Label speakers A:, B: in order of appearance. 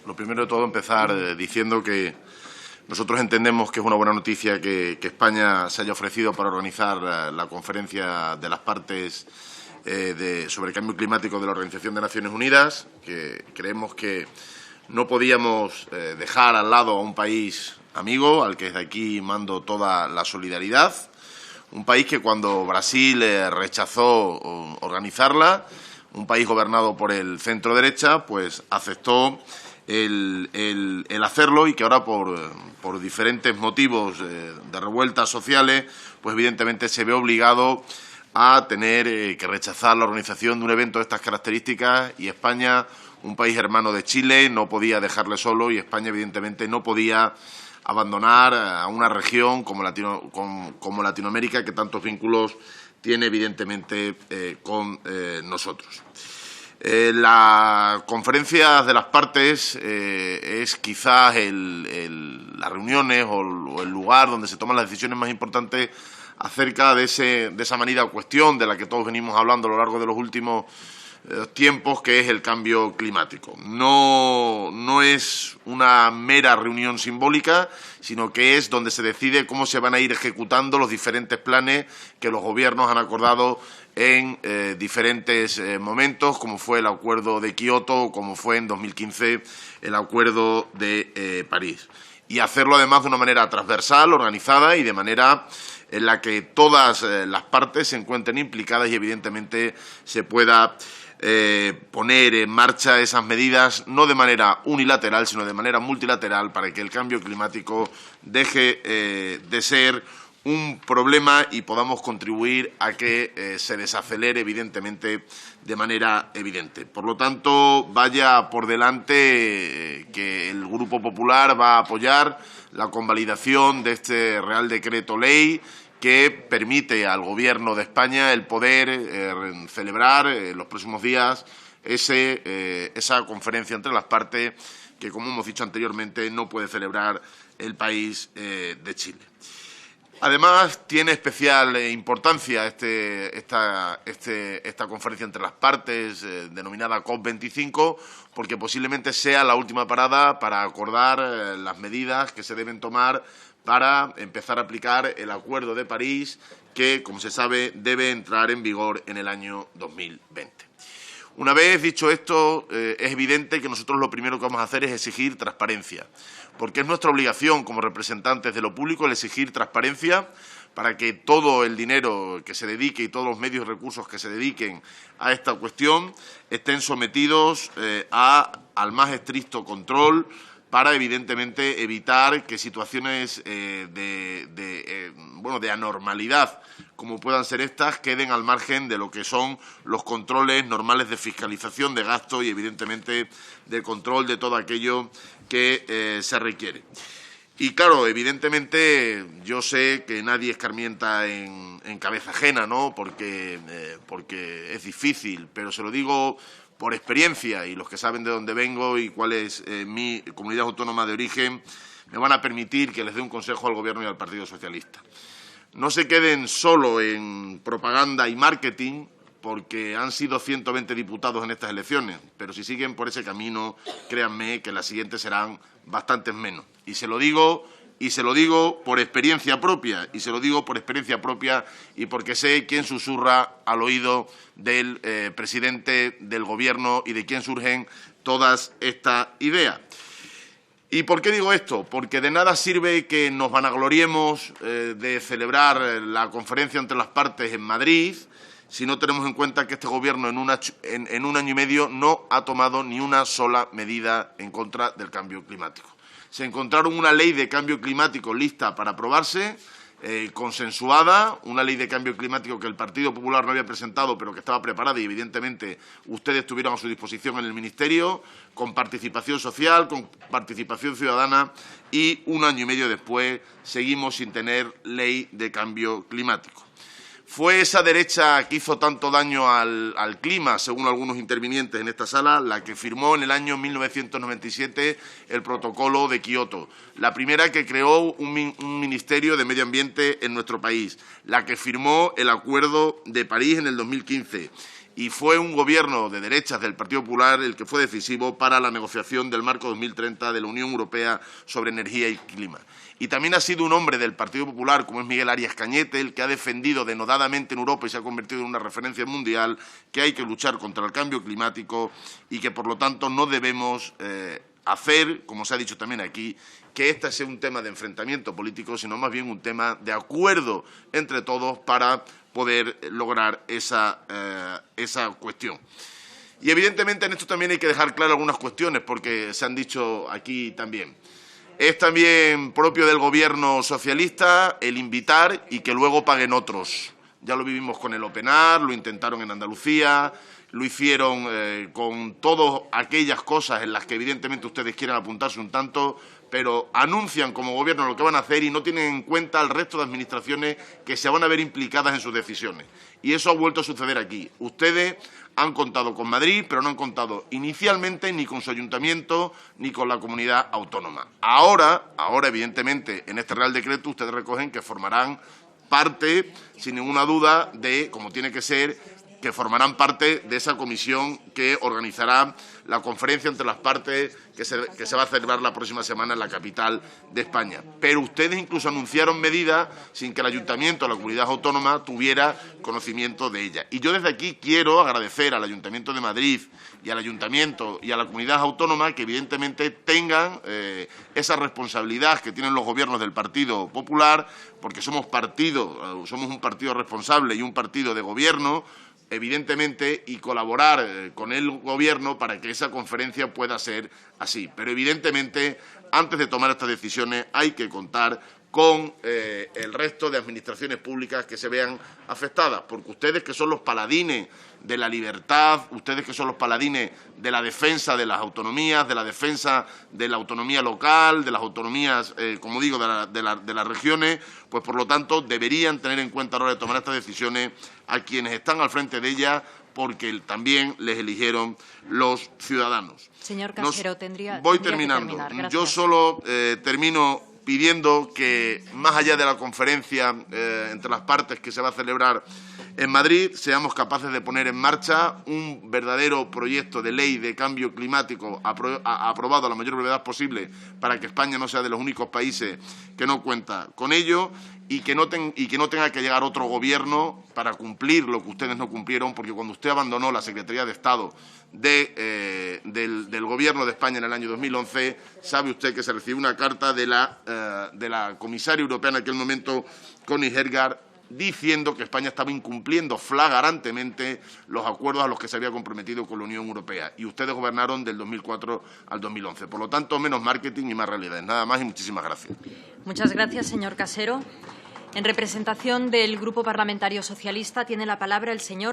A: Lo primero de todo, empezar diciendo que nosotros entendemos que es una buena noticia que España se haya ofrecido para organizar la conferencia de las partes sobre el cambio climático de la Organización de Naciones Unidas, que creemos que no podíamos dejar al lado a un país amigo, al que desde aquí mando toda la solidaridad, un país que cuando Brasil rechazó organizarla, un país gobernado por el centro-derecha, pues aceptó el hacerlo y que ahora por diferentes motivos de revueltas sociales, pues evidentemente se ve obligado a tener que rechazar la organización de un evento de estas características, y España, un país hermano de Chile, no podía dejarle solo, y España evidentemente no podía abandonar a una región como Latinoamérica, que tantos vínculos tiene evidentemente con nosotros. La conferencia de las partes es quizás las reuniones o el lugar donde se toman las decisiones más importantes acerca de esa manida cuestión de la que todos venimos hablando a lo largo de los últimos tiempos, que es el cambio climático. No es una mera reunión simbólica, sino que es donde se decide cómo se van a ir ejecutando los diferentes planes que los gobiernos han acordado en diferentes momentos, como fue el Acuerdo de Kioto o como fue en 2015 el Acuerdo de París. Y hacerlo además de una manera transversal, organizada y de manera en la que todas las partes se encuentren implicadas y evidentemente se pueda poner en marcha esas medidas no de manera unilateral, sino de manera multilateral, para que el cambio climático deje de ser un problema y podamos contribuir a que se desacelere evidentemente de manera evidente. Por lo tanto, vaya por delante que el Grupo Popular va a apoyar la convalidación de este Real Decreto Ley que permite al Gobierno de España el poder celebrar en los próximos días esa conferencia entre las partes que, como hemos dicho anteriormente, no puede celebrar el país de Chile. Además, tiene especial importancia esta conferencia entre las partes, denominada COP25, porque posiblemente sea la última parada para acordar las medidas que se deben tomar para empezar a aplicar el Acuerdo de París, que, como se sabe, debe entrar en vigor en el año 2020. Una vez dicho esto, es evidente que nosotros lo primero que vamos a hacer es exigir transparencia, porque es nuestra obligación como representantes de lo público el exigir transparencia para que todo el dinero que se dedique y todos los medios y recursos que se dediquen a esta cuestión estén sometidos al más estricto control, para evidentemente evitar que situaciones de anormalidad como puedan ser estas queden al margen de lo que son los controles normales de fiscalización de gasto y evidentemente de control de todo aquello que se requiere. Y claro, evidentemente yo sé que nadie escarmienta en cabeza ajena, ¿no? Porque es difícil, pero se lo digo por experiencia, y los que saben de dónde vengo y cuál es mi comunidad autónoma de origen me van a permitir que les dé un consejo al Gobierno y al Partido Socialista. No se queden solo en propaganda y marketing, porque han sido 120 diputados en estas elecciones, pero si siguen por ese camino, créanme que las siguientes serán bastantes menos. Y se lo digo por experiencia propia, y porque sé quién susurra al oído del presidente del Gobierno y de quién surgen todas estas ideas. ¿Y por qué digo esto? Porque de nada sirve que nos vanagloriemos de celebrar la conferencia entre las partes en Madrid si no tenemos en cuenta que este Gobierno en un año y medio no ha tomado ni una sola medida en contra del cambio climático. Se encontraron una ley de cambio climático lista para aprobarse, consensuada, una ley de cambio climático que el Partido Popular no había presentado, pero que estaba preparada y, evidentemente, ustedes tuvieron a su disposición en el Ministerio, con participación social, con participación ciudadana, y un año y medio después seguimos sin tener ley de cambio climático. Fue esa derecha que hizo tanto daño al clima, según algunos intervinientes en esta sala, la que firmó en el año 1997 el Protocolo de Kioto, la primera que creó un Ministerio de Medio Ambiente en nuestro país, la que firmó el Acuerdo de París en el 2015 y fue un gobierno de derechas del Partido Popular el que fue decisivo para la negociación del marco 2030 de la Unión Europea sobre energía y clima. Y también ha sido un hombre del Partido Popular, como es Miguel Arias Cañete, el que ha defendido denodadamente en Europa y se ha convertido en una referencia mundial que hay que luchar contra el cambio climático y que, por lo tanto, no debemos hacer, como se ha dicho también aquí, que este sea un tema de enfrentamiento político, sino más bien un tema de acuerdo entre todos para poder lograr esa cuestión. Y, evidentemente, en esto también hay que dejar claras algunas cuestiones, porque se han dicho aquí también. Es también propio del Gobierno socialista el invitar y que luego paguen otros. Ya lo vivimos con el Openar, lo intentaron en Andalucía, lo hicieron con todas aquellas cosas en las que evidentemente ustedes quieren apuntarse un tanto, pero anuncian como Gobierno lo que van a hacer y no tienen en cuenta al resto de administraciones que se van a ver implicadas en sus decisiones. Y eso ha vuelto a suceder aquí. Ustedes han contado con Madrid, pero no han contado inicialmente ni con su ayuntamiento ni con la comunidad autónoma. Ahora, evidentemente, en este Real Decreto ustedes recogen que formarán parte, sin ninguna duda, de, como tiene que ser, que formarán parte de esa comisión que organizará la conferencia entre las partes que se va a celebrar la próxima semana en la capital de España. Pero ustedes incluso anunciaron medidas sin que el Ayuntamiento o la Comunidad Autónoma tuviera conocimiento de ellas. Y yo desde aquí quiero agradecer al Ayuntamiento de Madrid y al Ayuntamiento y a la Comunidad Autónoma que evidentemente tengan esa responsabilidad que tienen los gobiernos del Partido Popular, porque somos un partido responsable y un partido de gobierno, evidentemente, y colaborar con el Gobierno para que esa conferencia pueda ser así. Pero, evidentemente, antes de tomar estas decisiones hay que contar con el resto de administraciones públicas que se vean afectadas, porque ustedes que son los paladines de la libertad, ustedes que son los paladines de la defensa de las autonomías, de la defensa de la autonomía local, de las autonomías, como digo, de las regiones, pues por lo tanto deberían tener en cuenta a la hora de tomar estas decisiones a quienes están al frente de ellas, porque también les eligieron los ciudadanos.
B: Señor Casero,
A: voy terminando. Yo solo termino pidiendo que, más allá de la conferencia entre las partes que se va a celebrar en Madrid, seamos capaces de poner en marcha un verdadero proyecto de ley de cambio climático aprobado a la mayor brevedad posible para que España no sea de los únicos países que no cuenta con ello y que no tenga que llegar otro gobierno para cumplir lo que ustedes no cumplieron, porque cuando usted abandonó la Secretaría de Estado del Gobierno de España en el año 2011, sabe usted que se recibió una carta de la comisaria europea en aquel momento, Connie Hedegaard, diciendo que España estaba incumpliendo flagrantemente los acuerdos a los que se había comprometido con la Unión Europea. Y ustedes gobernaron del 2004 al 2011. Por lo tanto, menos marketing y más realidades. Nada más y muchísimas gracias.
B: Muchas gracias, señor Casero. En representación del Grupo Parlamentario Socialista tiene la palabra el señor